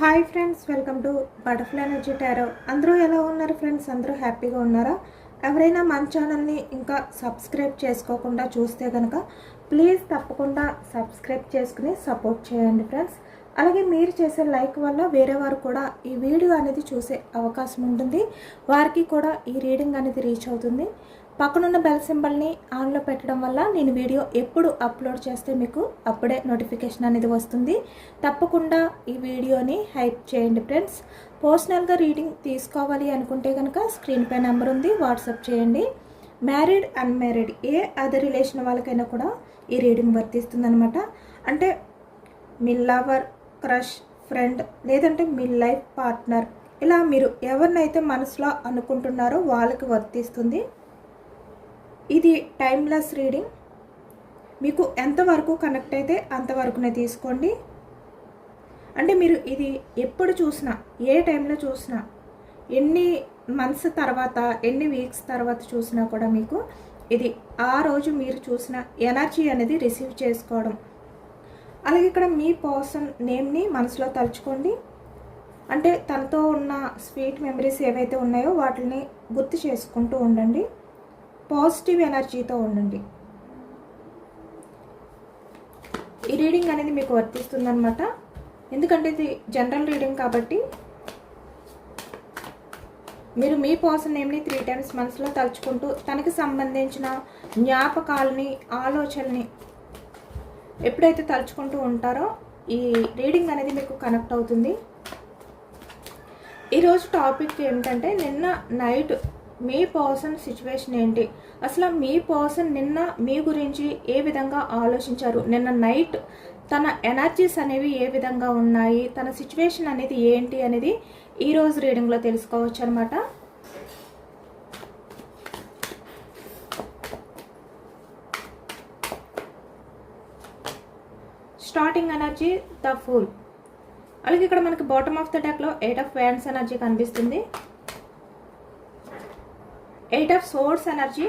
Hi friends, welcome to butterfly energy tarot. అందరూ ఎలా ఉన్నారు ఫ్రెండ్స్? అందరూ హ్యాపీగా ఉన్నారా? ఎవరైనా మన ఛానల్ని ఇంకా సబ్స్క్రైబ్ చేసుకోకుండా చూస్తే కనుక ప్లీజ్ తప్పకుండా సబ్స్క్రైబ్ చేసుకుని సపోర్ట్ చేయండి ఫ్రెండ్స్. అలాగే మీరు చేసే లైక్ వల్ల వేరే వారు కూడా ఈ వీడియో అనేది చూసే అవకాశం ఉంటుంది, వారికి కూడా ఈ రీడింగ్ అనేది రీచ్ అవుతుంది. పక్కనున్న బెల్ సింబల్ని ఆన్లో పెట్టడం వల్ల నేను వీడియో ఎప్పుడు అప్లోడ్ చేస్తే మీకు అప్పుడే నోటిఫికేషన్ అనేది వస్తుంది. తప్పకుండా ఈ వీడియోని హైప్ చేయండి ఫ్రెండ్స్. పర్సనల్గా రీడింగ్ తీసుకోవాలి అనుకుంటే కనుక స్క్రీన్ పై నెంబర్ ఉంది, వాట్సాప్ చేయండి. మ్యారీడ్ అన్మ్యారీడ్ ఏ అదర్ రిలేషన్ వాళ్ళకైనా కూడా ఈ రీడింగ్ వర్తిస్తుంది అనమాట. అంటే మీ లవర్, క్రష్, ఫ్రెండ్ లేదంటే మీ లైఫ్ పార్ట్నర్, ఇలా మీరు ఎవరినైతే మనసులో అనుకుంటున్నారో వాళ్ళకి వర్తిస్తుంది. ఇది టైమ్లెస్ రీడింగ్. మీకు ఎంతవరకు కనెక్ట్ అయితే అంతవరకునే తీసుకోండి. అంటే మీరు ఇది ఎప్పుడు చూసినా, ఏ టైంలో చూసినా, ఎన్ని మంత్స్ తర్వాత, ఎన్ని వీక్స్ తర్వాత చూసినా కూడా మీకు ఇది ఆ రోజు మీరు చూసిన ఎనర్జీ అనేది రిసీవ్ చేసుకోవడం. అలాగే ఇక్కడ మీ పర్సన్ నేమ్ని మనసులో తలుచుకోండి. అంటే తనతో ఉన్న స్వీట్ మెమరీస్ ఏవైతే ఉన్నాయో వాటిని గుర్తు చేసుకుంటూ ఉండండి. పాజిటివ్ ఎనర్జీతో ఉండండి. ఈ రీడింగ్ అనేది మీకు వర్తిస్తుందన్నమాట. ఎందుకంటే ఇది జనరల్ రీడింగ్ కాబట్టి మీరు మీ పర్సన్ నేమ్ని 3 times మనసులో తలుచుకుంటూ తనకి సంబంధించిన జ్ఞాపకాలని, ఆలోచనని ఎప్పుడైతే తలుచుకుంటూ ఉంటారో ఈ రీడింగ్ అనేది మీకు కనెక్ట్ అవుతుంది. ఈరోజు టాపిక్ ఏమిటంటే నిన్న నైట్ మీ పర్సన్ సిచ్యువేషన్ ఏంటి, అసలు మీ పర్సన్ నిన్న మీ గురించి ఏ విధంగా ఆలోచించారు, నిన్న నైట్ తన ఎనర్జీస్ అనేవి ఏ విధంగా ఉన్నాయి, తన సిచ్యువేషన్ అనేది ఏంటి అనేది ఈరోజు రీడింగ్లో తెలుసుకోవచ్చు అనమాట. Starting energy the fool. అలాగే ఇక్కడ మనకి బాటమ్ ఆఫ్ ద డెక్లో 8 of Wands ఎనర్జీ కనిపిస్తుంది. 8 of Swords energy,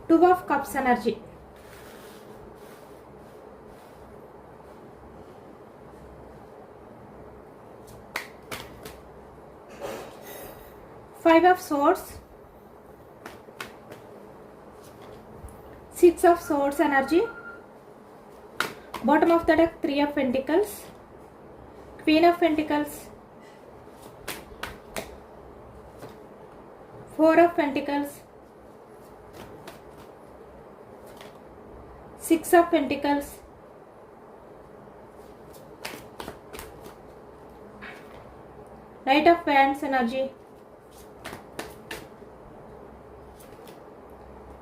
2 of Cups energy, 5 of Swords, 6 of Swords energy, bottom of the deck 3 of Pentacles, Queen of Pentacles, 4 of Pentacles, 6 of Pentacles, Knight of Wands energy,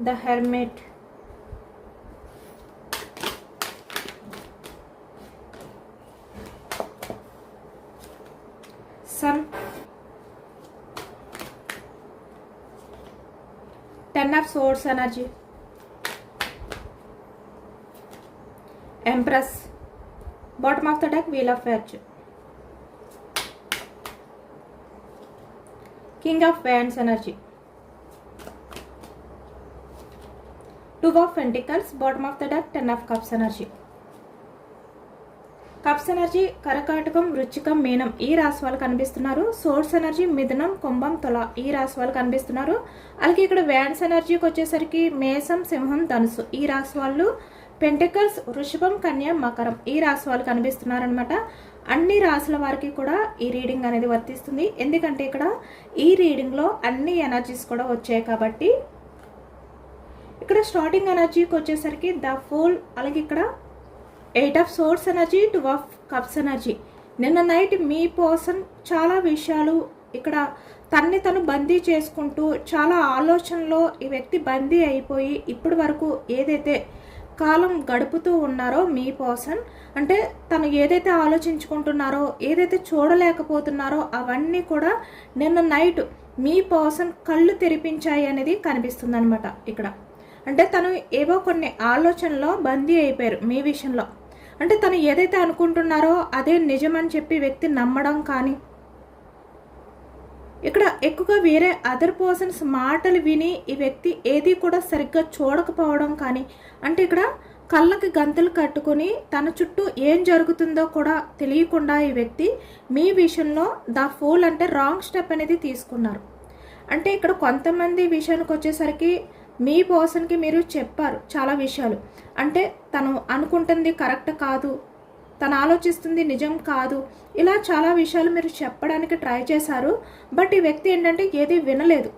the Hermit, Sun, 10 of Swords energy, Empress, bottom of the deck Wheel of Fortune, King of Wands energy, 2 of Pentacles, bottom of the deck 10 of Cups energy. Cups energy కరకాటకం, వృచ్చికం, మీనం ఈ రాశి వాళ్ళు కనిపిస్తున్నారు. Source energy మిథునం, కుంభం, తుల ఈ రాశి వాళ్ళు కనిపిస్తున్నారు. అలాగే ఇక్కడ వ్యాన్స్ ఎనర్జీకి వచ్చేసరికి మేషం, సింహం, ధనుసు ఈ రాశి వాళ్ళు, పెంటికల్స్, వృషభం, కన్య, మకరం ఈ రాశి వాళ్ళు కనిపిస్తున్నారు అనమాట. అన్ని రాశుల వారికి కూడా ఈ రీడింగ్ అనేది వర్తిస్తుంది. ఎందుకంటే ఇక్కడ ఈ రీడింగ్లో అన్ని ఎనర్జీస్ కూడా వచ్చాయి కాబట్టి. ఇక్కడ స్టార్టింగ్ ఎనర్జీకి వచ్చేసరికి ద ఫూల్, అలాగే ఇక్కడ 8 of Swords energy, 2 of Cups energy. నిన్న నైట్ మీ పర్సన్ చాలా విషయాలు ఇక్కడ తను బందీ చేసుకుంటూ చాలా ఆలోచనలో ఈ వ్యక్తి బందీ అయిపోయి ఇప్పటి వరకు ఏదైతే కాలం గడుపుతూ ఉన్నారో మీ పర్సన్, అంటే తను ఏదైతే ఆలోచించుకుంటున్నారో, ఏదైతే చూడలేకపోతున్నారో అవన్నీ కూడా నిన్న నైట్ మీ పర్సన్ కళ్ళు తెరిపించాయి అనేది కనిపిస్తుంది అనమాట. ఇక్కడ అంటే తను ఏవో కొన్ని ఆలోచనలో బందీ అయిపోయారు మీ విషయంలో. అంటే తను ఏదైతే అనుకుంటున్నారో అదే నిజమని చెప్పి వ్యక్తి నమ్మడం కానీ, ఇక్కడ ఎక్కువగా వేరే అదర్ పర్సన్స్ మాటలు విని ఈ వ్యక్తి ఏది కూడా సరిగ్గా చూడకపోవడం కానీ, అంటే ఇక్కడ కళ్ళకి గంతలు కట్టుకుని తన చుట్టూ ఏం జరుగుతుందో కూడా తెలియకుండా ఈ వ్యక్తి మీ విషయంలో ద ఫూల్ అంటే రాంగ్ స్టెప్ అనేది తీసుకున్నారు. అంటే ఇక్కడ కొంతమంది విషయానికి వచ్చేసరికి మీ పర్సన్కి మీరు చెప్పారు చాలా విషయాలు. అంటే తను అనుకుంటుంది కరెక్ట్ కాదు, తను ఆలోచిస్తుంది నిజం కాదు, ఇలా చాలా విషయాలు మీరు చెప్పడానికి ట్రై చేశారు. బట్ ఈ వ్యక్తి ఏంటంటే ఏది వినలేదు.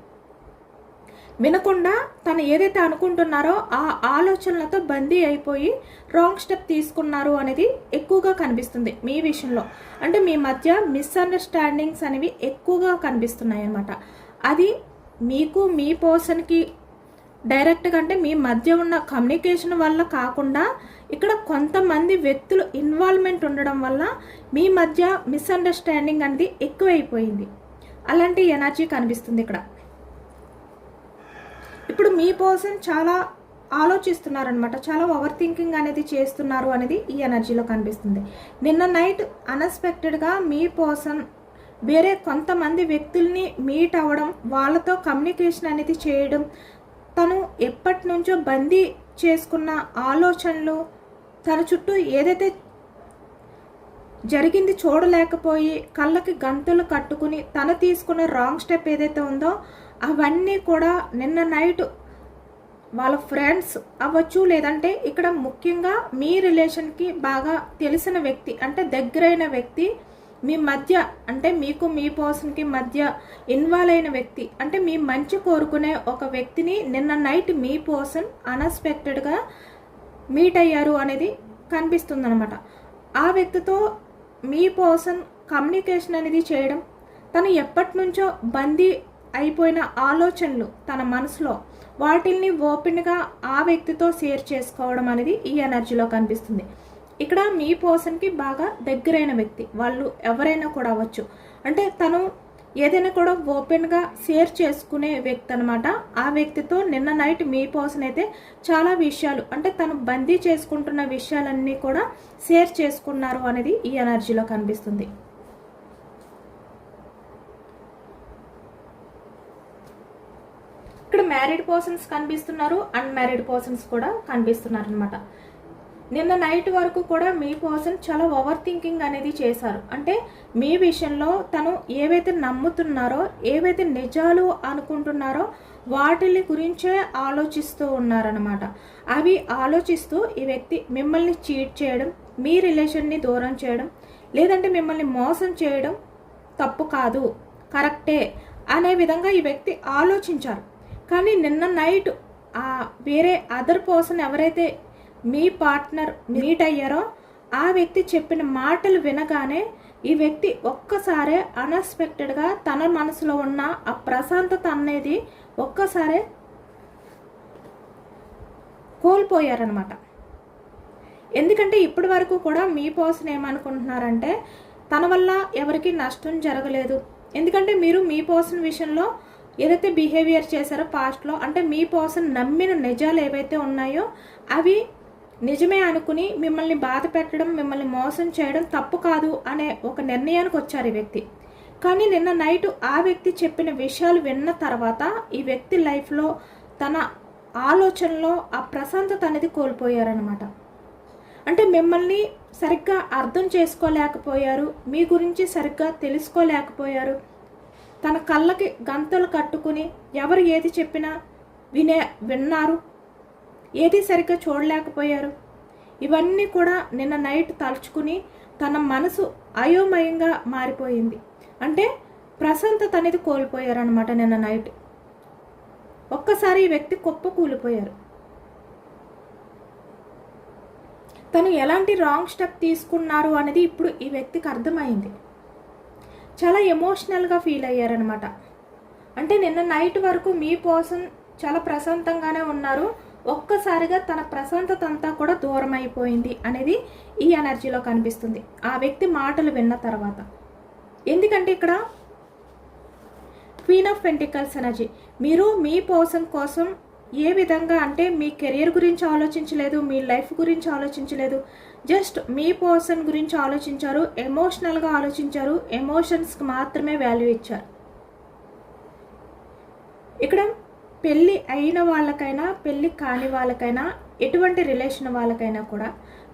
వినకుండా తను ఏదైతే అనుకుంటున్నారో ఆ ఆలోచనలతో బందీ అయిపోయి రాంగ్ స్టెప్ తీసుకున్నారు అనేది ఎక్కువగా కనిపిస్తుంది మీ విషయంలో. అంటే మీ మధ్య మిస్అండర్స్టాండింగ్స్ అనేవి ఎక్కువగా కనిపిస్తున్నాయి అన్నమాట. అది మీకు మీ పర్సన్కి డైరెక్ట్గా అంటే మీ మధ్య ఉన్న కమ్యూనికేషన్ వల్ల కాకుండా ఇక్కడ కొంతమంది వ్యక్తులు ఇన్వాల్వ్మెంట్ ఉండడం వల్ల మీ మధ్య మిస్అండర్స్టాండింగ్ అనేది ఎక్కువైపోయింది. అలాంటి ఎనర్జీ కనిపిస్తుంది ఇక్కడ. ఇప్పుడు మీ పర్సన్ చాలా ఆలోచిస్తున్నారనమాట, చాలా ఓవర్ థింకింగ్ అనేది చేస్తున్నారు అనేది ఈ ఎనర్జీలో కనిపిస్తుంది. నిన్న నైట్ అన్ఎక్స్పెక్టెడ్గా మీ పర్సన్ వేరే కొంతమంది వ్యక్తుల్ని మీట్ అవ్వడం, వాళ్ళతో కమ్యూనికేషన్ అనేది చేయడం, తను ఎప్పటి నుంచో బందీ చేసుకున్న ఆలోచనలు, తన చుట్టూ ఏదైతే జరిగింది చూడలేకపోయి కళ్ళకి గంతులు కట్టుకుని తను తీసుకున్న రాంగ్ స్టెప్ ఏదైతే ఉందో అవన్నీ కూడా నిన్న నైట్ వాళ్ళ ఫ్రెండ్స్ అవ్వచ్చు, లేదంటే ఇక్కడ ముఖ్యంగా మీ రిలేషన్కి బాగా తెలిసిన వ్యక్తి అంటే దగ్గరైన వ్యక్తి మీ మధ్య అంటే మీకు మీ పర్సన్కి మధ్య ఇన్వాల్వ్ అయిన వ్యక్తి అంటే మీ మంచి కోరుకునే ఒక వ్యక్తిని నిన్న నైట్ మీ పర్సన్ అన్ఎక్స్పెక్టెడ్గా మీట్ అయ్యారు అనేది కనిపిస్తుంది అనమాట. ఆ వ్యక్తితో మీ పర్సన్ కమ్యూనికేషన్ అనేది చేయడం, తను ఎప్పటి నుంచో బందీ అయిపోయిన ఆలోచనలు తన మనసులో వాటిల్ని ఓపెన్గా ఆ వ్యక్తితో షేర్ చేసుకోవడం అనేది ఈ ఎనర్జీలో కనిపిస్తుంది. ఇక్కడ మీ పర్సన్కి బాగా దగ్గరైన వ్యక్తి, వాళ్ళు ఎవరైనా కూడా అవ్వచ్చు. అంటే తను ఏదైనా కూడా ఓపెన్గా షేర్ చేసుకునే వ్యక్తి అనమాట. ఆ వ్యక్తితో నిన్న నైట్ మీ పర్సన్ అయితే చాలా విషయాలు అంటే తను బందీ చేసుకుంటున్న విషయాలన్నీ కూడా షేర్ చేసుకున్నారు అనేది ఈ ఎనర్జీలో కనిపిస్తుంది. ఇక్కడ మ్యారీడ్ పర్సన్స్ కనిపిస్తున్నారు, అన్మ్యారీడ్ పర్సన్స్ కూడా కనిపిస్తున్నారు అనమాట. నిన్న నైట్ వరకు కూడా మీ పర్సన్ చాలా ఓవర్ థింకింగ్ అనేది చేశారు. అంటే మీ విషయంలో తను ఏవైతే నమ్ముతున్నారో, ఏవైతే నిజాలు అనుకుంటున్నారో వాటిని గురించే ఆలోచిస్తూ ఉన్నారనమాట. అవి ఆలోచిస్తూ ఈ వ్యక్తి మిమ్మల్ని చీట్ చేయడం, మీ రిలేషన్ని దూరం చేయడం, లేదంటే మిమ్మల్ని మోసం చేయడం తప్పు కాదు, కరెక్టే అనే విధంగా ఈ వ్యక్తి ఆలోచించారు. కానీ నిన్న నైట్ వేరే అదర్ పర్సన్ ఎవరైతే మీ పార్ట్నర్ మీట్ అయ్యారో ఆ వ్యక్తి చెప్పిన మాటలు వినగానే ఈ వ్యక్తి ఒక్కసారే అన్ఎక్స్పెక్టెడ్గా తన మనసులో ఉన్న ఆ ప్రశాంతత అనేది ఒక్కసారే కోల్పోయారనమాట. ఎందుకంటే ఇప్పటి వరకు కూడా మీ పర్సన్ ఏమనుకుంటున్నారంటే తన వల్ల ఎవరికి నష్టం జరగలేదు. ఎందుకంటే మీరు మీ పర్సన్ విషయంలో ఏదైతే బిహేవియర్ చేశారో పాస్ట్లో, అంటే మీ పర్సన్ నమ్మిన నిజాలు ఏవైతే ఉన్నాయో అవి నిజమే అనుకుని మిమ్మల్ని బాధ పెట్టడం, మిమ్మల్ని మోసం చేయడం తప్పు కాదు అనే ఒక నిర్ణయానికి వచ్చారు ఈ వ్యక్తి. కానీ నిన్న నైట్ ఆ వ్యక్తి చెప్పిన విషయాలు విన్న తర్వాత ఈ వ్యక్తి లైఫ్లో తన ఆలోచనలో ఆ ప్రశాంతత అనేది కోల్పోయారనమాట. అంటే మిమ్మల్ని సరిగ్గా అర్థం చేసుకోలేకపోయారు, మీ గురించి సరిగ్గా తెలుసుకోలేకపోయారు. తన కళ్ళకి గంతలు కట్టుకుని ఎవరు ఏది చెప్పినా విన్నారు, ఏది సరిగ్గా చూడలేకపోయారు. ఇవన్నీ కూడా నిన్న నైట్ తలుచుకుని తన మనసు అయోమయంగా మారిపోయింది. అంటే ప్రశాంతత అనేది కోల్పోయారనమాట నిన్న నైట్. ఒక్కసారి ఈ వ్యక్తి కుప్ప కూలిపోయారు. తను ఎలాంటి రాంగ్ స్టెప్ తీసుకున్నారు అనేది ఇప్పుడు ఈ వ్యక్తికి అర్థమైంది. చాలా ఎమోషనల్గా ఫీల్ అయ్యారనమాట. అంటే నిన్న నైట్ వరకు మీ పర్సన్ చాలా ప్రశాంతంగానే ఉన్నారు, ఒక్కసారిగా తన ప్రశాంతత అంతా కూడా దూరం అయిపోయింది అనేది ఈ ఎనర్జీలో కనిపిస్తుంది ఆ వ్యక్తి మాటలు విన్న తర్వాత. ఎందుకంటే ఇక్కడ క్వీన్ ఆఫ్ పెంటికల్స్ ఎనర్జీ, మీరు మీ పర్సన్ కోసం ఏ విధంగా అంటే మీ కెరియర్ గురించి ఆలోచించలేదు, మీ లైఫ్ గురించి ఆలోచించలేదు, జస్ట్ మీ పర్సన్ గురించి ఆలోచించారు, ఎమోషనల్గా ఆలోచించారు, ఎమోషన్స్కి మాత్రమే వాల్యూ ఇచ్చారు. ఇక్కడ పెళ్ళి అయిన వాళ్ళకైనా పెళ్ళి కాని వాళ్ళకైనా ఎటువంటి రిలేషన్ వాళ్ళకైనా కూడా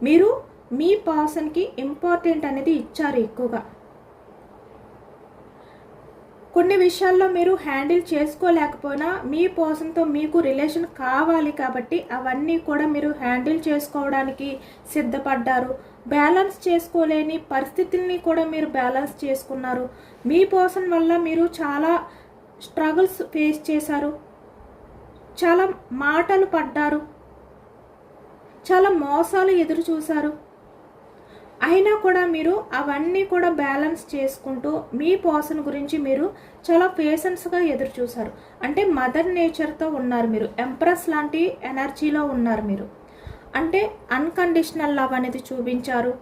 మీరు మీ పర్సన్కి ఇంపార్టెంట్ అనేది ఇచ్చారు ఎక్కువగా. కొన్ని విషయాల్లో మీరు హ్యాండిల్ చేసుకోలేకపోయినా మీ పర్సన్తో మీకు రిలేషన్ కావాలి కాబట్టి అవన్నీ కూడా మీరు హ్యాండిల్ చేసుకోవడానికి సిద్ధపడ్డారు. బ్యాలెన్స్ చేసుకోలేని పరిస్థితుల్ని కూడా మీరు బ్యాలెన్స్ చేసుకున్నారు. మీ పర్సన్ వల్ల మీరు చాలా స్ట్రగుల్స్ ఫేస్ చేశారు, చాలా మాటలు పడ్డారు, చాలా మోసాలు ఎదురు చూశారు. అయినా కూడా మీరు అవన్నీ కూడా బ్యాలెన్స్ చేసుకుంటూ మీ పర్సన్ గురించి మీరు చాలా పేషెన్స్గా ఎదురు చూశారు. అంటే మదర్ నేచర్తో ఉన్నారు మీరు, ఎంప్రెస్ లాంటి ఎనర్జీలో ఉన్నారు మీరు. అంటే అన్కండిషనల్ లవ్ అనేది చూపించారు.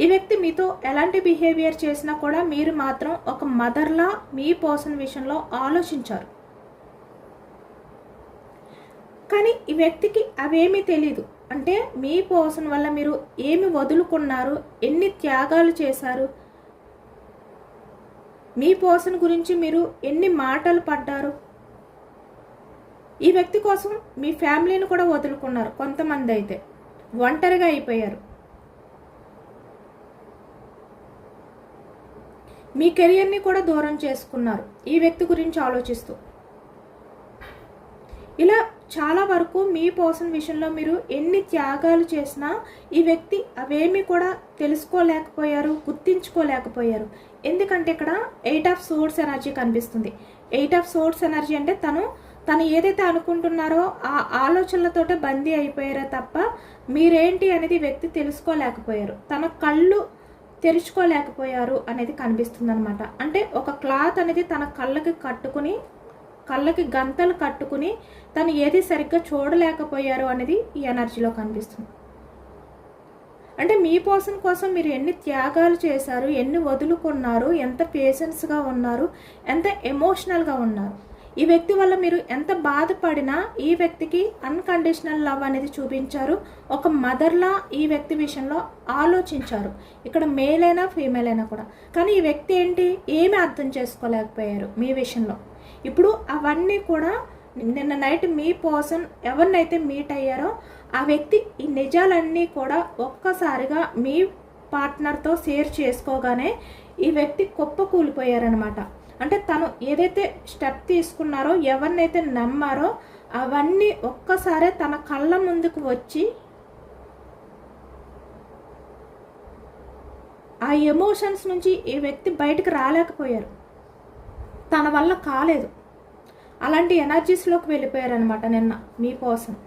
ఈ వ్యక్తి మీతో ఎలాంటి బిహేవియర్ చేసినా కూడా మీరు మాత్రం ఒక మదర్లా మీ పర్సన్ విషయంలో ఆలోచించారు. కానీ ఈ వ్యక్తికి అవేమీ తెలీదు. అంటే మీ పర్సన్ వల్ల మీరు ఏమి వదులుకున్నారు, ఎన్ని త్యాగాలు చేశారు, మీ పర్సన్ గురించి మీరు ఎన్ని మాటలు పడ్డారు. ఈ వ్యక్తి కోసం మీ ఫ్యామిలీని కూడా వదులుకున్నారు. కొంతమంది అయితే ఒంటరిగా అయిపోయారు. మీ కెరియర్ని కూడా దూరం చేసుకున్నారు ఈ వ్యక్తి గురించి ఆలోచిస్తూ. ఇలా చాలా వరకు మీ పర్సన్ విషయంలో మీరు ఎన్ని త్యాగాలు చేసినా ఈ వ్యక్తి అవేమీ కూడా తెలుసుకోలేకపోయారు, గుర్తించుకోలేకపోయారు. ఎందుకంటే ఇక్కడ 8 ఆఫ్ సోర్స్ ఎనర్జీ కనిపిస్తుంది. 8 ఆఫ్ సోర్స్ ఎనర్జీ అంటే తను ఏదైతే అనుకుంటున్నారో ఆ ఆలోచనలతోటే బందీ అయిపోయారో తప్ప మీరేంటి అనేది వ్యక్తి తెలుసుకోలేకపోయారు. తన కళ్ళు తెరుచుకోలేకపోయారు అనేది కనిపిస్తుంది అనమాట. అంటే ఒక క్లాత్ అనేది తన కళ్ళకి గంతలు కట్టుకుని తను ఏది సరిగ్గా చూడలేకపోయారు అనేది ఈ ఎనర్జీలో కనిపిస్తుంది. అంటే మీ పర్సన్ కోసం మీరు ఎన్ని త్యాగాలు చేశారు, ఎన్ని వదులుకున్నారు, ఎంత పేషెన్స్గా ఉన్నారు, ఎంత ఎమోషనల్గా ఉన్నారు. ఈ వ్యక్తి వల్ల మీరు ఎంత బాధపడినా ఈ వ్యక్తికి అన్కండిషనల్ లవ్ అనేది చూపించారు. ఒక మదర్లా ఈ వ్యక్తి విషయంలో ఆలోచించారు. ఇక్కడ మేల్ అయినా ఫీమేల్ అయినా కూడా. కానీ ఈ వ్యక్తి ఏంటి, ఏమీ అర్థం చేసుకోలేకపోయారు మీ విషయంలో. ఇప్పుడు అవన్నీ కూడా నిన్న నైట్ మీ పర్సన్ ఎవరినైతే మీట్ అయ్యారో ఆ వ్యక్తి ఈ నిజాలన్నీ కూడా ఒక్కసారిగా మీ పార్ట్నర్తో షేర్ చేసుకోగానే ఈ వ్యక్తి కుప్పకూలిపోయారనమాట. అంటే తను ఏదైతే స్టెప్ తీసుకున్నారో, ఎవరినైతే నమ్మారో అవన్నీ ఒక్కసారే తన కళ్ళ ముందుకు వచ్చి ఆ ఎమోషన్స్ నుంచి ఈ వ్యక్తి బయటకు రాలేకపోయారు. తన వల్ల కాలేదు. అలాంటి ఎనర్జీస్లోకి వెళ్ళిపోయారనమాట నిన్న మీ పర్సన్.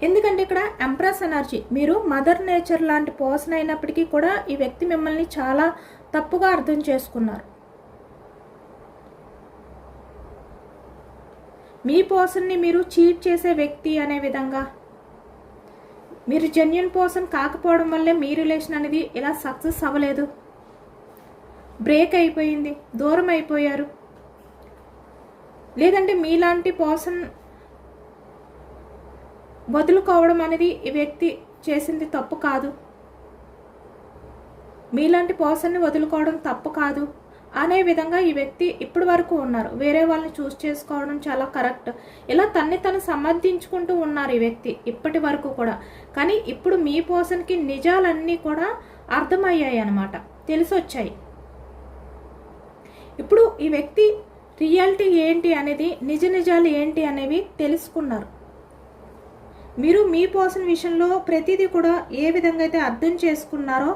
ఎందుకంటే ఇక్కడ ఎంప్రెస్ ఎనర్జీ, మీరు మదర్ నేచర్ లాంటి పర్సన్ అయినప్పటికీ కూడా ఈ వ్యక్తి మిమ్మల్ని చాలా తప్పుగా అర్థం చేసుకున్నారు. మీ పర్సన్ని మీరు చీట్ చేసే వ్యక్తి అనే విధంగా, మీరు జెన్యూన్ పర్సన్ కాకపోవడం వల్లే మీ రిలేషన్ అనేది ఇలా సక్సెస్ అవ్వలేదు, బ్రేక్ అయిపోయింది, దూరం అయిపోయారు. లేదంటే మీలాంటి పర్సన్ వదులుకోవడం అనేది ఈ వ్యక్తి చేసింది తప్పు కాదు, మీలాంటి పర్సన్ని వదులుకోవడం తప్పు కాదు అనే విధంగా ఈ వ్యక్తి ఇప్పటి వరకు ఉన్నారు. వేరే వాళ్ళని చూస్ చేసుకోవడం చాలా కరెక్ట్, ఇలా తను సమర్థించుకుంటూ ఉన్నారు ఈ వ్యక్తి ఇప్పటి వరకు కూడా. కానీ ఇప్పుడు మీ పర్సన్కి నిజాలన్నీ కూడా అర్థమయ్యాయి అన్నమాట, తెలిసొచ్చాయి. ఇప్పుడు ఈ వ్యక్తి రియాలిటీ ఏంటి అనేది, నిజాలు ఏంటి అనేవి తెలుసుకున్నారు. మీరు మీ పర్సన్ విషయంలో ప్రతిదీ కూడా ఏ విధంగా అయితే అర్థం చేసుకున్నారో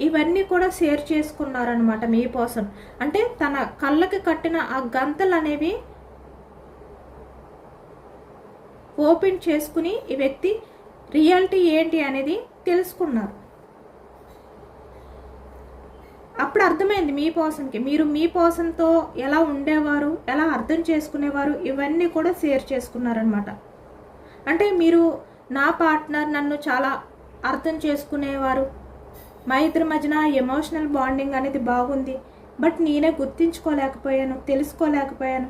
ఇవన్నీ కూడా షేర్ చేసుకున్నారనమాట మీ పర్సన్. అంటే తన కళ్ళకి కట్టిన ఆ గంతలు అనేవి ఓపెన్ చేసుకుని ఈ వ్యక్తి రియాలిటీ ఏంటి అనేది తెలుసుకున్నారు. అప్పుడు అర్థమైంది మీ పర్సన్కి మీరు మీ పర్సన్తో ఎలా ఉండేవారు, ఎలా అర్థం చేసుకునేవారు, ఇవన్నీ కూడా షేర్ చేసుకున్నారనమాట. అంటే మీరు నా పార్ట్నర్ నన్ను చాలా అర్థం చేసుకునేవారు, మా ఇద్దరి మధ్యన ఎమోషనల్ బాండింగ్ అనేది బాగుంది, బట్ నేనే గుర్తించుకోలేకపోయాను, తెలుసుకోలేకపోయాను.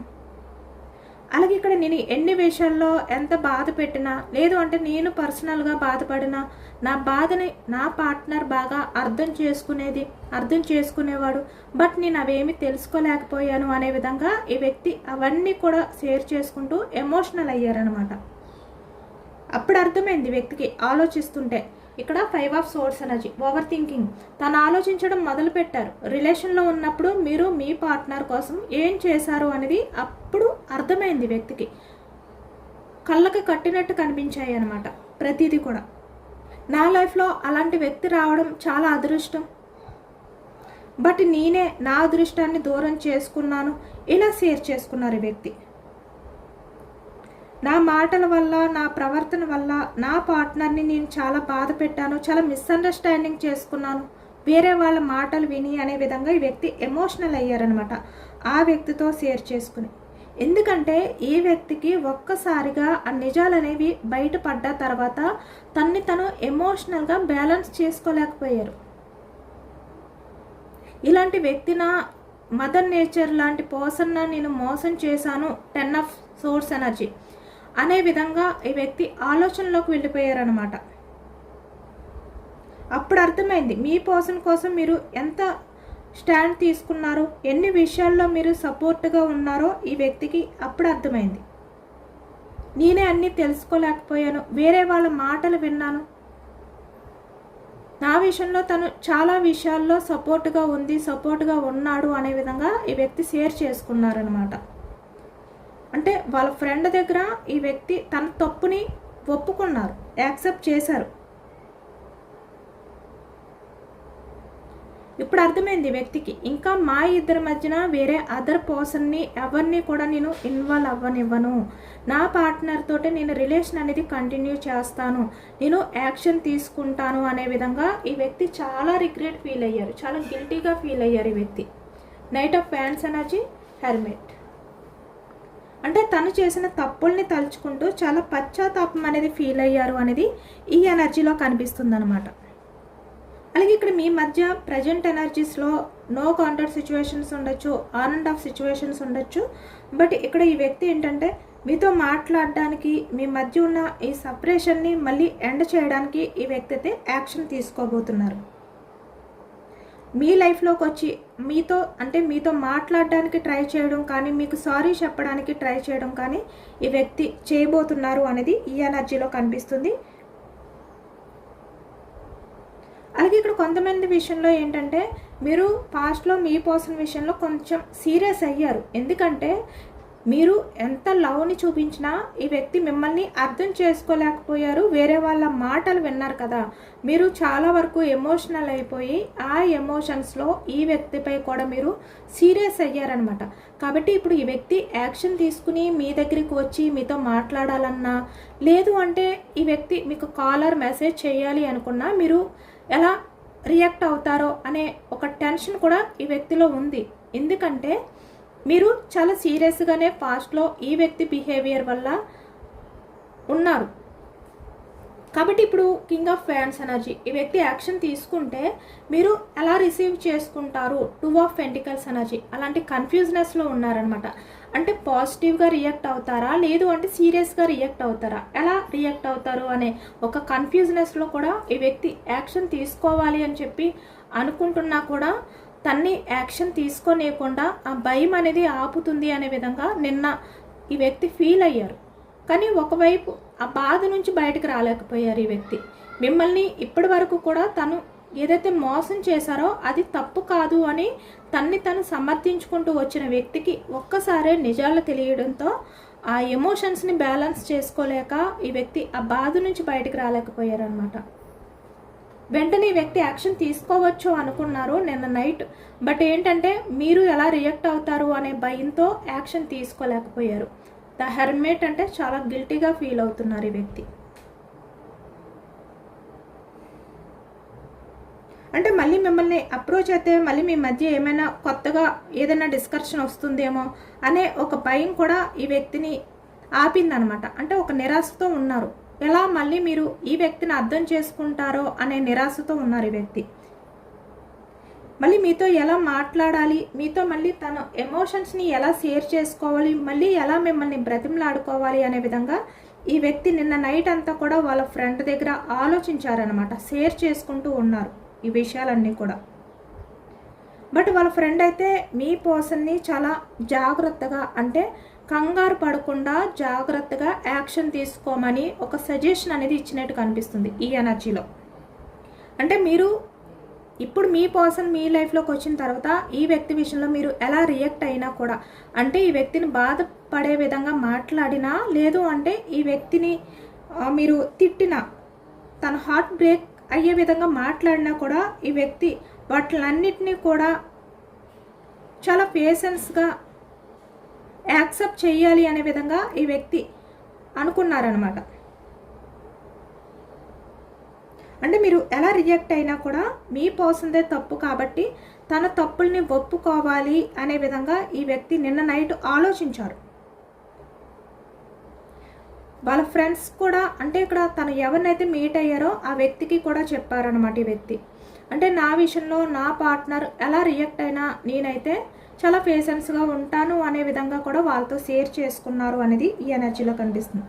అలాగే ఇక్కడ నేను ఎన్ని విషయాల్లో ఎంత బాధ పెట్టినా, లేదు అంటే నేను పర్సనల్గా బాధపడినా, నా బాధని నా పార్ట్నర్ బాగా అర్థం చేసుకునేవాడు, బట్ నేను అవేమి తెలుసుకోలేకపోయాను అనే విధంగా ఈ వ్యక్తి అవన్నీ కూడా షేర్ చేసుకుంటూ ఎమోషనల్ అయ్యారనమాట. అప్పుడు అర్థమైంది వ్యక్తికి ఆలోచిస్తుంటే. ఇక్కడ 5 of swords energy, over thinking. తను ఆలోచించడం మొదలు పెట్టారు. రిలేషన్లో ఉన్నప్పుడు మీరు మీ పార్ట్నర్ కోసం ఏం చేశారు అనేది అప్పుడు అర్థమైంది వ్యక్తికి. కళ్ళకి కట్టినట్టు కనిపించాయి అన్నమాట ప్రతిదీ కూడా. నా లైఫ్లో అలాంటి వ్యక్తి రావడం చాలా అదృష్టం, బట్ నేనే నా అదృష్టాన్ని దూరం చేసుకున్నాను, ఇలా షేర్ చేసుకున్నారు ఈ వ్యక్తి. నా మాటల వల్ల, నా ప్రవర్తన వల్ల నా పార్ట్నర్ని నేను చాలా బాధ పెట్టాను, చాలా మిస్అండర్స్టాండింగ్ చేసుకున్నాను, వేరే వాళ్ళ మాటలు విని అనే విధంగా ఈ వ్యక్తి ఎమోషనల్ అయ్యారనమాట ఆ వ్యక్తితో షేర్ చేసుకుని. ఎందుకంటే ఈ వ్యక్తికి ఒక్కసారిగా ఆ నిజాలు అనేవి బయటపడ్డ తర్వాత తను ఎమోషనల్గా బ్యాలెన్స్ చేసుకోలేకపోయారు. ఇలాంటి వ్యక్తిన మదర్ నేచర్ లాంటి పర్సన్ నేను మోసం చేశాను, 10 ఆఫ్ సోర్స్ ఎనర్జీ అనే విధంగా ఈ వ్యక్తి ఆలోచనలోకి వెళ్ళిపోయారనమాట. అప్పుడు అర్థమైంది మీ పర్సన్ కోసం మీరు ఎంత స్టాండ్ తీసుకున్నారో, ఎన్ని విషయాల్లో మీరు సపోర్ట్గా ఉన్నారో ఈ వ్యక్తికి అప్పుడు అర్థమైంది. నేనే అన్నీ తెలుసుకోలేకపోయాను, వేరే వాళ్ళ మాటలు విన్నాను, నా విషయంలో తను చాలా విషయాల్లో సపోర్ట్గా ఉన్నాడు అనే విధంగా ఈ వ్యక్తి షేర్ చేసుకున్నారనమాట. అంటే వాళ్ళ ఫ్రెండ్ దగ్గర ఈ వ్యక్తి తన తప్పుని ఒప్పుకున్నారు, యాక్సెప్ట్ చేశారు. ఇప్పుడు అర్థమైంది వ్యక్తికి, ఇంకా మా ఇద్దరి మధ్యన వేరే అదర్ పర్సన్ని ఎవరిని కూడా నేను ఇన్వాల్వ్ అవ్వనివ్వను, నా పార్ట్నర్ తోటే నేను రిలేషన్ అనేది కంటిన్యూ చేస్తాను, నేను యాక్షన్ తీసుకుంటాను అనే విధంగా ఈ వ్యక్తి చాలా రిగ్రెట్ ఫీల్ అయ్యారు, చాలా గిల్టీగా ఫీల్ అయ్యారు ఈ వ్యక్తి. Knight of fans energy, hermit. అంటే తను చేసిన తప్పుల్ని తలుచుకుంటూ చాలా పశ్చాత్తాపం అనేది ఫీల్ అయ్యారు అనేది ఈ ఎనర్జీలో కనిపిస్తుంది అనమాట. అలాగే ఇక్కడ మీ మధ్య ప్రజెంట్ ఎనర్జీస్లో నో కాంటాక్ట్ సిచ్యువేషన్స్ ఉండొచ్చు, ఆన్ అండ్ ఆఫ్ సిచ్యువేషన్స్ ఉండొచ్చు, బట్ ఇక్కడ ఈ వ్యక్తి ఏంటంటే మీతో మాట్లాడడానికి, మీ మధ్య ఉన్న ఈ సపరేషన్ని మళ్ళీ ఎండ్ చేయడానికి ఈ వ్యక్తి అయితే యాక్షన్ తీసుకోబోతున్నారు. మీ లైఫ్లోకి వచ్చి మీతో మాట్లాడడానికి ట్రై చేయడం కానీ, మీకు సారీ చెప్పడానికి ట్రై చేయడం కానీ ఈ వ్యక్తి చేయబోతున్నారు అనేది ఈ ఎనర్జీలో కనిపిస్తుంది. అలాగే ఇక్కడ కొంతమంది విషయంలో ఏంటంటే మీరు పాస్ట్లో మీ పర్సన్ విషయంలో కొంచెం సీరియస్ అయ్యారు. ఎందుకంటే మీరు ఎంత లవ్ని చూపించినా ఈ వ్యక్తి మిమ్మల్ని అర్థం చేసుకోలేకపోయారు, వేరే వాళ్ళ మాటలు విన్నారు కదా, మీరు చాలా వరకు ఎమోషనల్ అయిపోయి ఆ ఎమోషన్స్లో ఈ వ్యక్తిపై కూడా మీరు సీరియస్ అయ్యారనమాట. కాబట్టి ఇప్పుడు ఈ వ్యక్తి యాక్షన్ తీసుకుని మీ దగ్గరికి వచ్చి మీతో మాట్లాడాలన్నా, లేదు అంటే ఈ వ్యక్తి మీకు కాలర్ మెసేజ్ చేయాలి అనుకున్నా మీరు ఎలా రియాక్ట్ అవుతారో అనే ఒక టెన్షన్ కూడా ఈ వ్యక్తిలో ఉంది. ఎందుకంటే మీరు చాలా సీరియస్గానే పాస్ట్లో ఈ వ్యక్తి బిహేవియర్ వల్ల ఉన్నారు. కాబట్టి ఇప్పుడు కింగ్ ఆఫ్ ఫ్యాన్స్ ఎనర్జీ, ఈ వ్యక్తి యాక్షన్ తీసుకుంటే మీరు ఎలా రిసీవ్ చేసుకుంటారు, 2 ఆఫ్ పెంటికల్స్ ఎనర్జీ, అలాంటి కన్ఫ్యూజ్నెస్లో ఉన్నారనమాట. అంటే పాజిటివ్గా రియాక్ట్ అవుతారా, లేదు అంటే సీరియస్గా రియాక్ట్ అవుతారా, ఎలా రియాక్ట్ అవుతారు అనే ఒక కన్ఫ్యూజ్నెస్లో కూడా ఈ వ్యక్తి యాక్షన్ తీసుకోవాలి అని చెప్పి అనుకుంటున్నా కూడా తన్ని యాక్షన్ తీసుకోలేకుండా ఆ భయం అనేది ఆపుతుంది అనే విధంగా నిన్న ఈ వ్యక్తి ఫీల్ అయ్యారు. కానీ ఒకవైపు ఆ బాధ నుంచి బయటకు రాలేకపోయారు ఈ వ్యక్తి. మిమ్మల్ని ఇప్పటి వరకు కూడా తను ఏదైతే మోసం చేశారో అది తప్పు కాదు అని తను సమర్థించుకుంటూ వచ్చిన వ్యక్తికి ఒక్కసారే నిజాలు తెలియడంతో ఆ ఎమోషన్స్ని బ్యాలెన్స్ చేసుకోలేక ఈ వ్యక్తి ఆ బాధ నుంచి బయటకు రాలేకపోయారనమాట. వెంటనే ఈ వ్యక్తి యాక్షన్ తీసుకోవచ్చు అనుకున్నారు నిన్న నైట్, బట్ ఏంటంటే మీరు ఎలా రియాక్ట్ అవుతారు అనే భయంతో యాక్షన్ తీసుకోలేకపోయారు. ద హెర్మిట్ అంటే చాలా గిల్టీగా ఫీల్ అవుతున్నారు ఈ వ్యక్తి. అంటే మళ్ళీ మిమ్మల్ని అప్రోచ్ అయితే మళ్ళీ మీ మధ్య ఏమైనా కొత్తగా ఏదైనా డిస్కషన్ వస్తుందేమో అనే ఒక భయం కూడా ఈ వ్యక్తిని ఆపిందనమాట. అంటే ఒక నిరాశతో ఉన్నారు, ఎలా మళ్ళీ మీరు ఈ వ్యక్తిని అర్థం చేసుకుంటారో అనే నిరాశతో ఉన్నారు ఈ వ్యక్తి. మళ్ళీ మీతో ఎలా మాట్లాడాలి, మీతో మళ్ళీ తన ఎమోషన్స్ని ఎలా షేర్ చేసుకోవాలి, మళ్ళీ ఎలా మిమ్మల్ని బ్రతిమలాడుకోవాలి అనే విధంగా ఈ వ్యక్తి నిన్న నైట్ అంతా కూడా వాళ్ళ ఫ్రెండ్ దగ్గర ఆలోచించారనమాట. షేర్ చేసుకుంటూ ఉన్నారు ఈ విషయాలన్నీ కూడా. బట్ వాళ్ళ ఫ్రెండ్ అయితే మీ పర్సన్ని చాలా జాగ్రత్తగా, అంటే కంగారు పడకుండా జాగ్రత్తగా యాక్షన్ తీసుకోమని ఒక సజెషన్ అనేది ఇచ్చినట్టు కనిపిస్తుంది ఈ ఎనర్జీలో. అంటే మీరు ఇప్పుడు మీ పర్సన్ మీ లైఫ్లోకి వచ్చిన తర్వాత ఈ వ్యక్తి విషయంలో మీరు ఎలా రియాక్ట్ అయినా కూడా, అంటే ఈ వ్యక్తిని బాధపడే విధంగా మాట్లాడినా, లేదు అంటే ఈ వ్యక్తిని మీరు తిట్టినా, తన హార్ట్ బ్రేక్ అయ్యే విధంగా మాట్లాడినా కూడా ఈ వ్యక్తి వాటిలన్నిటినీ కూడా చాలా పేషెన్స్గా యాక్సెప్ట్ చేయాలి అనే విధంగా ఈ వ్యక్తి అనుకున్నారనమాట. అంటే మీరు ఎలా రియాక్ట్ అయినా కూడా మీ పర్సన్దే తప్పు కాబట్టి తన తప్పుల్ని ఒప్పుకోవాలి అనే విధంగా ఈ వ్యక్తి నిన్న నైట్ ఆలోచించారు. వాళ్ళ ఫ్రెండ్స్ కూడా, అంటే ఇక్కడ తను ఎవరినైతే మీట్ అయ్యారో ఆ వ్యక్తికి కూడా చెప్పారనమాట ఈ వ్యక్తి. అంటే నా విషయంలో నా పార్ట్నర్ ఎలా రియాక్ట్ అయినా నేనైతే చాలా పేషెన్స్గా ఉంటాను అనే విధంగా కూడా వాళ్ళతో షేర్ చేసుకున్నారు అనేది ఈ ఎనర్జీలో కనిపిస్తుంది.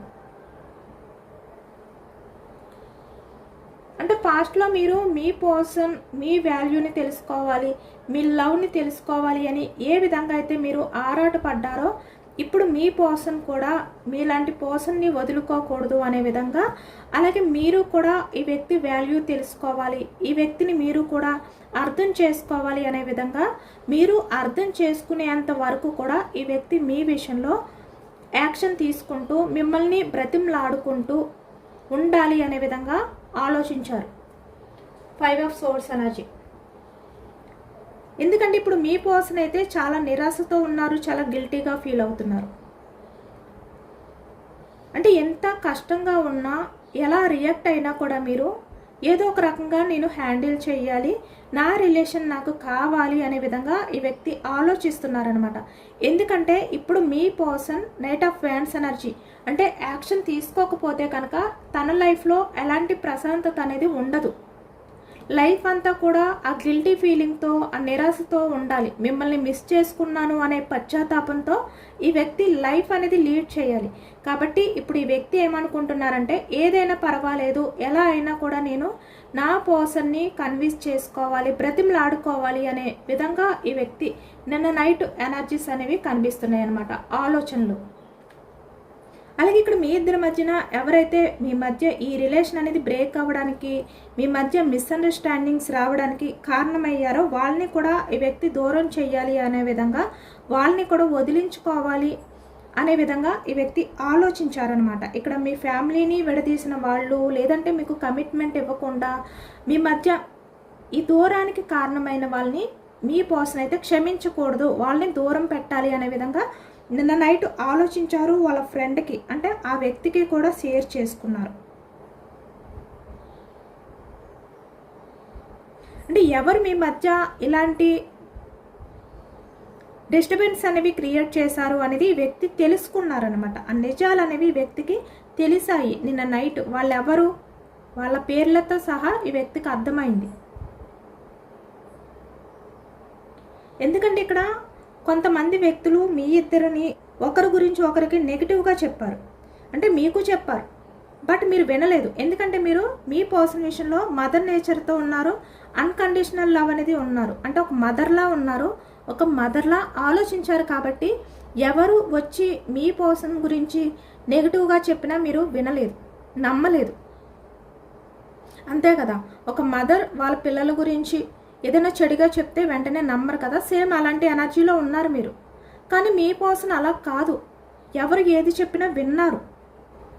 అంటే పాస్ట్లో మీరు మీ పర్సన్ మీ వాల్యూని తెలుసుకోవాలి, మీ లవ్ని తెలుసుకోవాలి అని ఏ విధంగా అయితే మీరు ఆరాటపడ్డారో, ఇప్పుడు మీ పర్సన్ కూడా మీలాంటి పర్సన్ని వదులుకోకూడదు అనే విధంగా, అలాగే మీరు కూడా ఈ వ్యక్తి వాల్యూ తెలుసుకోవాలి, ఈ వ్యక్తిని మీరు కూడా అర్థం చేసుకోవాలి అనే విధంగా, మీరు అర్థం చేసుకునేంత వరకు కూడా ఈ వ్యక్తి మీ విషయంలో యాక్షన్ తీసుకుంటూ మిమ్మల్ని బ్రతిమలాడుకుంటూ ఉండాలి అనే విధంగా ఆలోచించారు. 5 ఆఫ్ సోర్స్ ఎనర్జీ. ఎందుకంటే ఇప్పుడు మీ పర్సన్ అయితే చాలా నిరాశతో ఉన్నారు, చాలా గిల్టీగా ఫీల్ అవుతున్నారు. అంటే ఎంత కష్టంగా ఉన్నా, ఎలా రియాక్ట్ అయినా కూడా మీరు ఏదో ఒక రకంగా నేను హ్యాండిల్ చేయాలి, నా రిలేషన్ నాకు కావాలి అనే విధంగా ఈ వ్యక్తి ఆలోచిస్తున్నారనమాట. ఎందుకంటే ఇప్పుడు మీ person knight of wands energy, అంటే యాక్షన్ తీసుకోకపోతే కనుక తన లైఫ్లో ఎలాంటి ప్రశాంతత అనేది ఉండదు. లైఫ్ అంతా కూడా ఆ గిల్టీ ఫీలింగ్తో, ఆ నిరాశతో ఉండాలి. మిమ్మల్ని మిస్ చేసుకున్నాను అనే పశ్చాత్తాపంతో ఈ వ్యక్తి లైఫ్ అనేది లీడ్ చేయాలి. కాబట్టి ఇప్పుడు ఈ వ్యక్తి ఏమనుకుంటున్నారంటే, ఏదైనా పర్వాలేదు, ఎలా అయినా కూడా నేను నా పర్సన్ని కన్విన్స్ చేసుకోవాలి, బ్రతిమలాడుకోవాలి అనే విధంగా ఈ వ్యక్తి నిన్న నైట్ ఎనర్జీస్ అనేవి కనిపిస్తున్నాయి అన్నమాట, ఆలోచనలు. అలాగే ఇక్కడ మీ ఇద్దరి మధ్యన ఎవరైతే మీ మధ్య ఈ రిలేషన్ అనేది బ్రేక్ అవ్వడానికి, మీ మధ్య మిస్అండర్స్టాండింగ్స్ రావడానికి కారణమయ్యారో వాళ్ళని కూడా ఈ వ్యక్తి దూరం చేయాలి అనే విధంగా, వాళ్ళని కూడా వదిలించుకోవాలి అనే విధంగా ఈ వ్యక్తి ఆలోచించారనమాట. ఇక్కడ మీ ఫ్యామిలీని విడదీసిన వాళ్ళు, లేదంటే మీకు కమిట్మెంట్ ఇవ్వకుండా మీ మధ్య ఈ దూరానికి కారణమైన వాళ్ళని మీ పర్సన్ అయితే క్షమించకూడదు, వాళ్ళని దూరం పెట్టాలి అనే విధంగా నిన్న నైట్ ఆలోచించారు. వాళ్ళ ఫ్రెండ్కి, అంటే ఆ వ్యక్తికి కూడా షేర్ చేసుకున్నారు. అంటే ఎవరు మీ మధ్య ఇలాంటి డిస్టర్బెన్స్ అనేవి క్రియేట్ చేశారు అనేది ఈ వ్యక్తి తెలుసుకున్నారనమాట. ఆ నిజాలు అనేవి ఈ వ్యక్తికి తెలిసాయి నిన్న నైట్. వాళ్ళెవరు, వాళ్ళ పేర్లతో సహా ఈ వ్యక్తికి అర్థమైంది. ఎందుకంటే ఇక్కడ కొంతమంది వ్యక్తులు మీ ఇద్దరిని ఒకరి గురించి ఒకరికి నెగిటివ్గా చెప్పారు, అంటే మీకు చెప్పారు, బట్ మీరు వినలేదు. ఎందుకంటే మీరు మీ పర్సన్ విషయంలో మదర్ నేచర్తో ఉన్నారు, అన్కండిషనల్ లవ్ అనేది ఉన్నారు, అంటే ఒక మదర్లా ఉన్నారు, ఒక మదర్లా ఆలోచించారు. కాబట్టి ఎవరు వచ్చి మీ పర్సన్ గురించి నెగిటివ్గా చెప్పినా మీరు వినలేదు, నమ్మలేదు. అంతే కదా, ఒక మదర్ వాళ్ళ పిల్లల గురించి ఏదైనా చెడుగా చెప్తే వెంటనే నమ్మరు కదా, సేమ్ అలాంటి ఎనర్జీలో ఉన్నారు మీరు. కానీ మీ పర్సన్ అలా కాదు, ఎవరు ఏది చెప్పినా విన్నారు.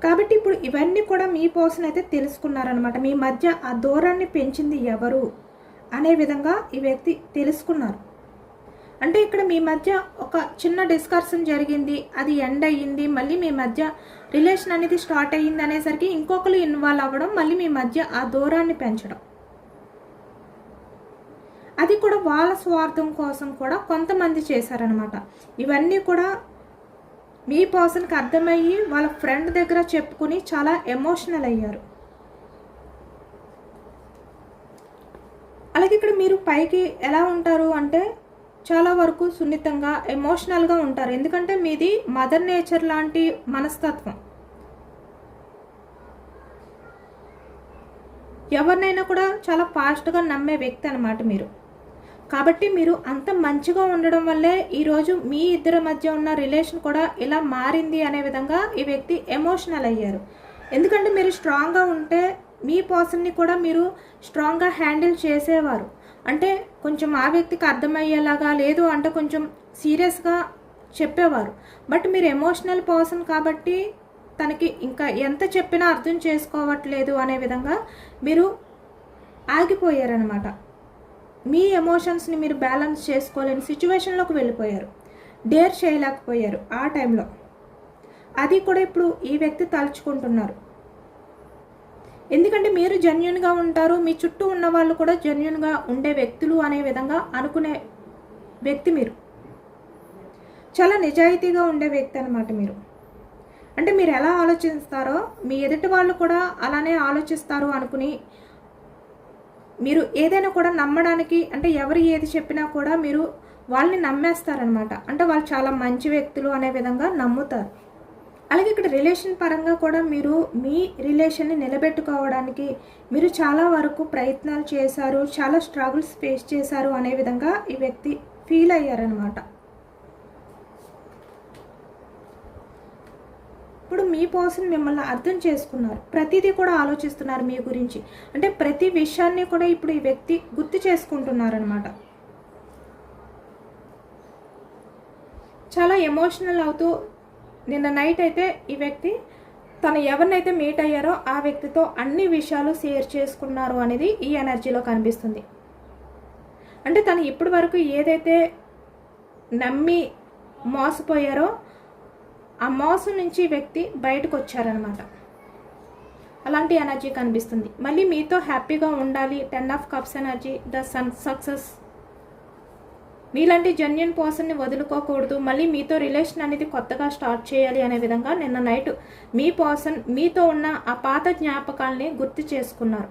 కాబట్టి ఇప్పుడు ఇవన్నీ కూడా మీ పర్సన్ అయితే తెలుసుకున్నారనమాట. మీ మధ్య ఆ దూరాన్ని పెంచింది ఎవరు అనే విధంగా ఈ వ్యక్తి తెలుసుకున్నారు. అంటే ఇక్కడ మీ మధ్య ఒక చిన్న డిస్కషన్ జరిగింది, అది ఎండ్ అయ్యింది, మళ్ళీ మీ మధ్య రిలేషన్ అనేది స్టార్ట్ అయ్యింది అనేసరికి ఇంకొకరు ఇన్వాల్వ్ అవ్వడం, మళ్ళీ మీ మధ్య ఆ దూరాన్ని పెంచడం, అది కూడా వాళ్ళ స్వార్థం కోసం కూడా కొంతమంది చేశారనమాట. ఇవన్నీ కూడా మీ పర్సన్కి అర్థమయ్యి వాళ్ళ ఫ్రెండ్ దగ్గర చెప్పుకుని చాలా ఎమోషనల్ అయ్యారు. అలాగే అలాగే ఇక్కడ మీరు పైకి ఎలా ఉంటారు అంటే చాలా వరకు సున్నితంగా ఎమోషనల్గా ఉంటారు. ఎందుకంటే మీది మదర్ నేచర్ లాంటి మనస్తత్వం. ఎవరినైనా కూడా చాలా ఫాస్ట్గా నమ్మే వ్యక్తి అన్నమాట మీరు. కాబట్టి మీరు అంత మంచిగా ఉండడం వల్లే ఈరోజు మీ ఇద్దరి మధ్య ఉన్న రిలేషన్ కూడా ఇలా మారింది అనే విధంగా ఈ వ్యక్తి ఎమోషనల్ అయ్యారు. ఎందుకంటే మీరు స్ట్రాంగ్గా ఉంటే మీ పర్సన్ని కూడా మీరు స్ట్రాంగ్గా హ్యాండిల్ చేసేవారు. అంటే కొంచెం ఆ వ్యక్తికి అర్థమయ్యేలాగా, లేదు అంటే కొంచెం సీరియస్గా చెప్పేవారు. బట్ మీరు ఎమోషనల్ పర్సన్ కాబట్టి తనకి ఇంకా ఎంత చెప్పినా అర్థం చేసుకోవట్లేదు అనే విధంగా మీరు ఆగిపోయారనమాట. మీ ఎమోషన్స్ని మీరు బ్యాలెన్స్ చేసుకోలేని సిచ్యువేషన్లోకి వెళ్ళిపోయారు. డేర్ చేయలేకపోయారు ఆ టైంలో. అది కూడా ఇప్పుడు ఈ వ్యక్తి తలుచుకుంటున్నారు. ఎందుకంటే మీరు జెన్యూన్గా ఉంటారు, మీ చుట్టూ ఉన్న వాళ్ళు కూడా జెన్యూన్గా ఉండే వ్యక్తులు అనే విధంగా అనుకునే వ్యక్తి మీరు. చాలా నిజాయితీగా ఉండే వ్యక్తి అన్నమాట మీరు. అంటే మీరు ఎలా ఆలోచిస్తారో మీ ఎదుటి వాళ్ళు కూడా అలానే ఆలోచిస్తారు అనుకుని మీరు ఏదైనా కూడా నమ్మడానికి, అంటే ఎవరు ఏది చెప్పినా కూడా మీరు వాళ్ళని నమ్మేస్తారనమాట. అంటే వాళ్ళు చాలా మంచి వ్యక్తులు అనే విధంగా నమ్ముతారు. అలాగే ఇక్కడ రిలేషన్ పరంగా కూడా మీరు మీ రిలేషన్ని నిలబెట్టుకోవడానికి మీరు చాలా వరకు ప్రయత్నాలు చేశారు, చాలా స్ట్రగుల్స్ ఫేస్ చేశారు అనే విధంగా ఈ వ్యక్తి ఫీల్ అయ్యారనమాట. ఇప్పుడు మీ పర్సన్ మిమ్మల్ని అర్థం చేసుకున్నారు, ప్రతిదీ కూడా ఆలోచిస్తున్నారు మీ గురించి. అంటే ప్రతి విషయాన్ని కూడా ఇప్పుడు ఈ వ్యక్తి గుర్తు చేసుకుంటున్నారనమాట. చాలా ఎమోషనల్ అవుతూ నిన్న నైట్ అయితే ఈ వ్యక్తి తను ఎవరినైతే మీట్ అయ్యారో ఆ వ్యక్తితో అన్ని విషయాలు షేర్ చేసుకున్నారు అనేది ఈ ఎనర్జీలో కనిపిస్తుంది. అంటే తను ఇప్పటి వరకు ఏదైతే నమ్మి మోసపోయారో ఆ మోసం నుంచి వ్యక్తి బయటకు వచ్చారనమాట. అలాంటి ఎనర్జీ కనిపిస్తుంది. మళ్ళీ మీతో హ్యాపీగా ఉండాలి. 10 of cups energy, the sun, success. మీలాంటి జెన్యూన్ పర్సన్ని వదులుకోకూడదు, మళ్ళీ మీతో రిలేషన్ అనేది కొత్తగా స్టార్ట్ చేయాలి అనే విధంగా నిన్న నైట్ మీ పర్సన్ మీతో ఉన్న ఆ పాత జ్ఞాపకాలని గుర్తు చేసుకున్నారు.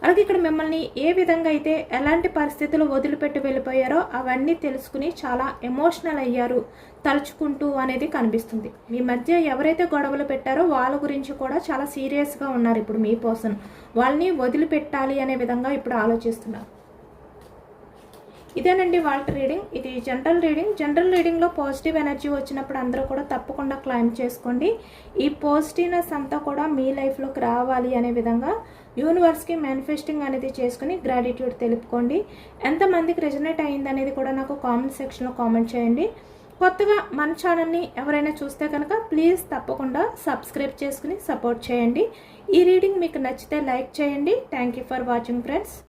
అలాగే ఇక్కడ మిమ్మల్ని ఏ విధంగా అయితే ఎలాంటి పరిస్థితులు వదిలిపెట్టి వెళ్ళిపోయారో అవన్నీ తెలుసుకుని చాలా ఎమోషనల్ అయ్యారు తలుచుకుంటూ అనేది కనిపిస్తుంది. మీ మధ్య ఎవరైతే గొడవలు పెట్టారో వాళ్ళ గురించి కూడా చాలా సీరియస్గా ఉన్నారు ఇప్పుడు మీ పర్సన్. వాళ్ళని వదిలిపెట్టాలి అనే విధంగా ఇప్పుడు ఆలోచిస్తున్నారు. ఇదేనండి వాళ్ళ రీడింగ్. ఇది జనరల్ రీడింగ్. జనరల్ రీడింగ్లో పాజిటివ్ ఎనర్జీ వచ్చినప్పుడు అందరూ కూడా తప్పకుండా క్లైమ్ చేసుకోండి. ఈ పాజిటివ్నెస్ అంతా కూడా మీ లైఫ్లోకి రావాలి అనే విధంగా యూనివర్స్కి మేనిఫెస్టింగ్ అనేది చేసుకుని గ్రాటిట్యూడ్ తెలుపుకోండి. ఎంతమందికి రెజనేట్ అయ్యింది అనేది కూడా నాకు కామెంట్ సెక్షన్లో కామెంట్ చేయండి. కొత్తగా మన ఛానల్ని ఎవరైనా చూస్తే కనుక ప్లీజ్ తప్పకుండా సబ్స్క్రైబ్ చేసుకుని సపోర్ట్ చేయండి. ఈ రీడింగ్ మీకు నచ్చితే లైక్ చేయండి. Thank you for watching friends.